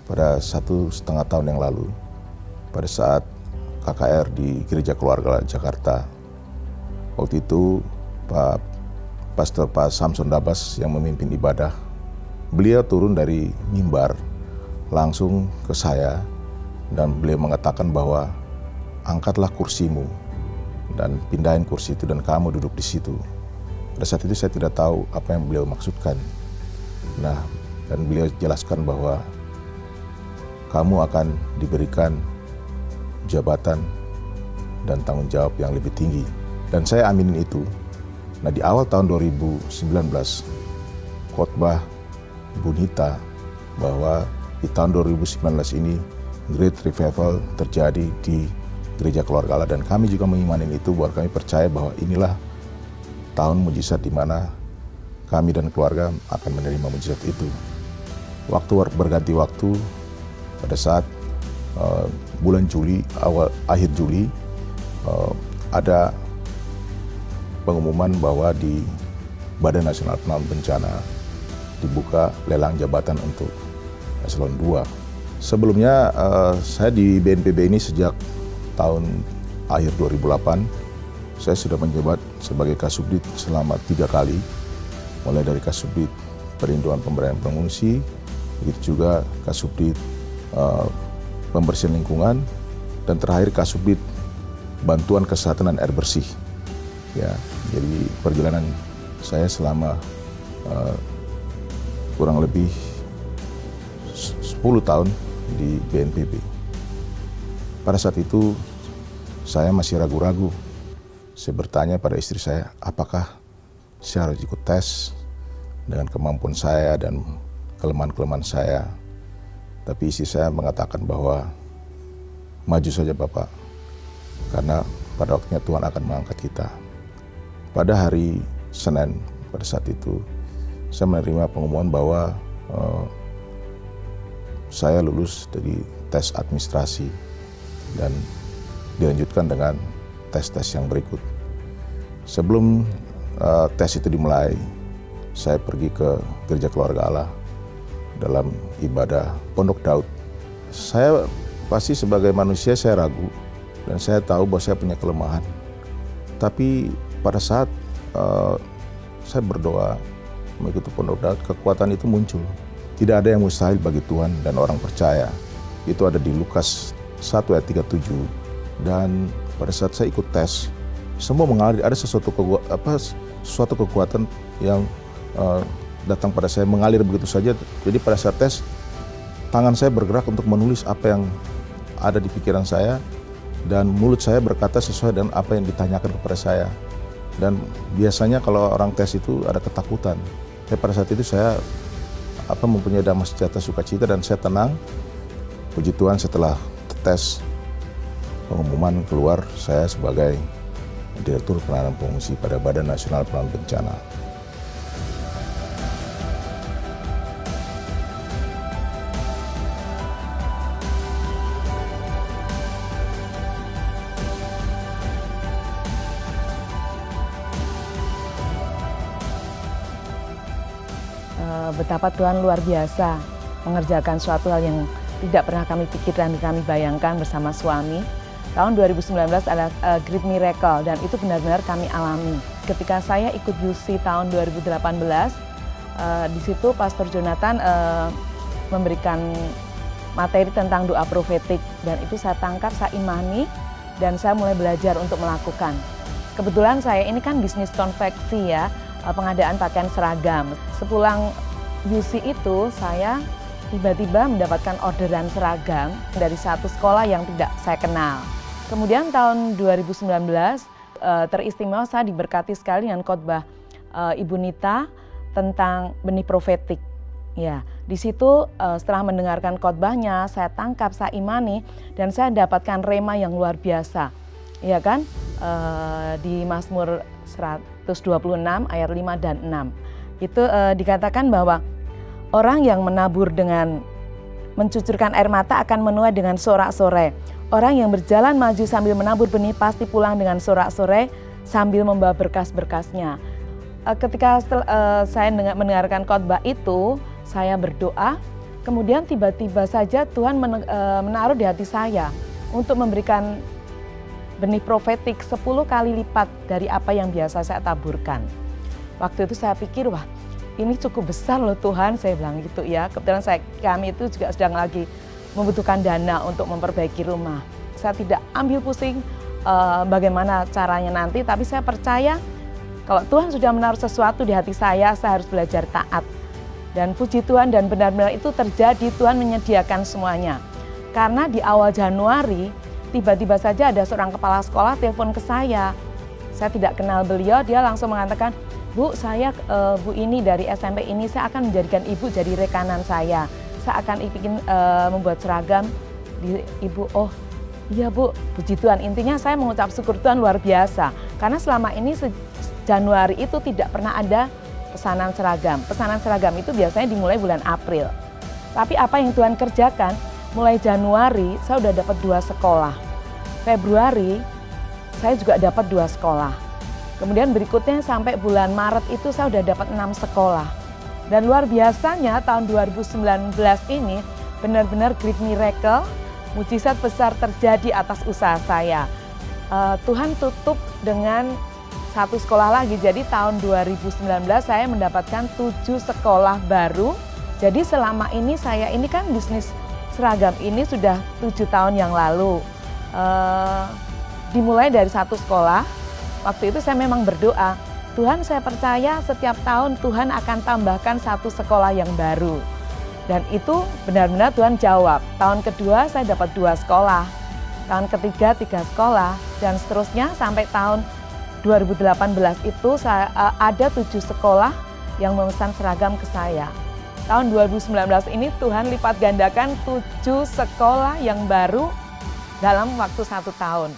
pada 1,5 tahun yang lalu, pada saat KKR di Gereja Keluarga Jakarta. Waktu itu Pastor Pak Samson Dabas yang memimpin ibadah, beliau turun dari mimbar langsung ke saya dan beliau mengatakan bahwa angkatlah kursimu dan pindahin kursi itu dan kamu duduk di situ. Pada saat itu saya tidak tahu apa yang beliau maksudkan. Nah, dan beliau jelaskan bahwa kamu akan diberikan jabatan dan tanggung jawab yang lebih tinggi. Dan saya aminin itu. Nah, di awal tahun 2019, khotbah Bu Nita bahwa di tahun 2019 ini Great Revival terjadi di Gereja Keluarga Allah, dan kami juga mengimanin itu, bahwa kami percaya bahwa inilah tahun mujizat di mana kami dan keluarga akan menerima mujizat itu. Waktu berganti waktu, pada saat bulan Juli, akhir Juli, ada pengumuman bahwa di Badan Nasional Penanggulangan Bencana dibuka lelang jabatan untuk eselon 2. Sebelumnya saya di BNPB ini sejak tahun akhir 2008, saya sudah menjabat sebagai Kasubdit selama 3 kali, mulai dari Kasubdit Perlindungan Pemberdayaan Pengungsi, begitu juga Kasubdit Pembersihan Lingkungan, dan terakhir Kasubdit Bantuan Kesehatan dan Air Bersih. Ya, jadi perjalanan saya selama kurang lebih 10 tahun di BNPB. Pada saat itu saya masih ragu-ragu. Saya bertanya pada istri saya, apakah saya harus ikut tes dengan kemampuan saya dan kelemahan-kelemahan saya. Tapi istri saya mengatakan bahwa maju saja Bapak, karena pada waktunya Tuhan akan mengangkat kita. Pada hari Senin, pada saat itu, saya menerima pengumuman bahwa saya lulus dari tes administrasi dan dilanjutkan dengan tes-tes yang berikut. Sebelum tes itu dimulai, saya pergi ke Gereja Keluarga Allah dalam ibadah Pondok Daud. Saya pasti sebagai manusia saya ragu dan saya tahu bahwa saya punya kelemahan. Tapi pada saat saya berdoa mengikuti Pondok Daud, kekuatan itu muncul. Tidak ada yang mustahil bagi Tuhan dan orang percaya. Itu ada di Lukas 1 ayat 37. Dan pada saat saya ikut tes, semua mengalir, ada sesuatu kekuatan yang datang pada saya, mengalir begitu saja. Jadi pada saat tes, tangan saya bergerak untuk menulis apa yang ada di pikiran saya, dan mulut saya berkata sesuai dengan apa yang ditanyakan kepada saya. Dan biasanya kalau orang tes itu ada ketakutan. Tapi pada saat itu saya mempunyai damai sejahtera, sukacita, dan saya tenang. Puji Tuhan, setelah tes, pengumuman keluar saya sebagai Direktur Penanganan Pengungsi pada Badan Nasional Penanggulangan Bencana. Betapa Tuhan luar biasa mengerjakan suatu hal yang tidak pernah kami pikirkan dan kami bayangkan bersama suami. Tahun 2019 adalah Great Miracle, dan itu benar-benar kami alami. Ketika saya ikut UC tahun 2018, di situ Pastor Jonathan memberikan materi tentang doa profetik, dan itu saya tangkap, saya imani, dan saya mulai belajar untuk melakukan. Kebetulan saya ini kan bisnis konveksi ya, pengadaan pakaian seragam. Sepulang UC itu saya tiba-tiba mendapatkan orderan seragam dari satu sekolah yang tidak saya kenal. Kemudian tahun 2019 teristimewa saya diberkati sekali dengan khotbah Ibu Nita tentang benih profetik. Ya, di situ setelah mendengarkan khotbahnya, saya tangkap, saya imani, dan saya dapatkan rema yang luar biasa. Ya kan? Di Mazmur 126 ayat 5 dan 6. Itu dikatakan bahwa orang yang menabur dengan mencucurkan air mata akan menuai dengan sorak-sorai. Orang yang berjalan maju sambil menabur benih pasti pulang dengan sorak-sorai sambil membawa berkas-berkasnya. Ketika saya mendengarkan khotbah itu, saya berdoa Kemudian tiba-tiba saja Tuhan menaruh di hati saya untuk memberikan benih profetik 10 kali lipat dari apa yang biasa saya taburkan. Waktu itu saya pikir, wah ini cukup besar loh Tuhan, saya bilang gitu ya. Kebetulan kami itu juga sedang lagi membutuhkan dana untuk memperbaiki rumah. Saya tidak ambil pusing bagaimana caranya nanti, tapi saya percaya kalau Tuhan sudah menaruh sesuatu di hati saya harus belajar taat. Dan puji Tuhan, dan benar-benar itu terjadi, Tuhan menyediakan semuanya. Karena di awal Januari, tiba-tiba saja ada seorang kepala sekolah telepon ke saya. Saya tidak kenal beliau, dia langsung mengatakan, Bu, saya Bu ini dari SMP ini, saya akan menjadikan Ibu jadi rekanan saya. Saya akan ingin membuat seragam di Ibu. Oh iya Bu, puji Tuhan. Intinya saya mengucap syukur Tuhan luar biasa. Karena selama ini Januari itu tidak pernah ada pesanan seragam. Pesanan seragam itu biasanya dimulai bulan April. Tapi apa yang Tuhan kerjakan, mulai Januari saya sudah dapat 2 sekolah. Februari saya juga dapat 2 sekolah. Kemudian berikutnya sampai bulan Maret itu saya sudah dapat 6 sekolah. Dan luar biasanya tahun 2019 ini benar-benar great miracle, mujizat besar terjadi atas usaha saya. Tuhan tutup dengan 1 sekolah lagi, jadi tahun 2019 saya mendapatkan 7 sekolah baru. Jadi selama ini saya ini kan bisnis seragam ini sudah 7 tahun yang lalu. Dimulai dari 1 sekolah, waktu itu saya memang berdoa, Tuhan saya percaya setiap tahun Tuhan akan tambahkan 1 sekolah yang baru. Dan itu benar-benar Tuhan jawab. Tahun kedua saya dapat 2 sekolah, tahun ketiga 3 sekolah, dan seterusnya sampai tahun 2018 itu ada 7 sekolah yang memesan seragam ke saya. Tahun 2019 ini Tuhan lipat gandakan 7 sekolah yang baru dalam waktu 1 tahun.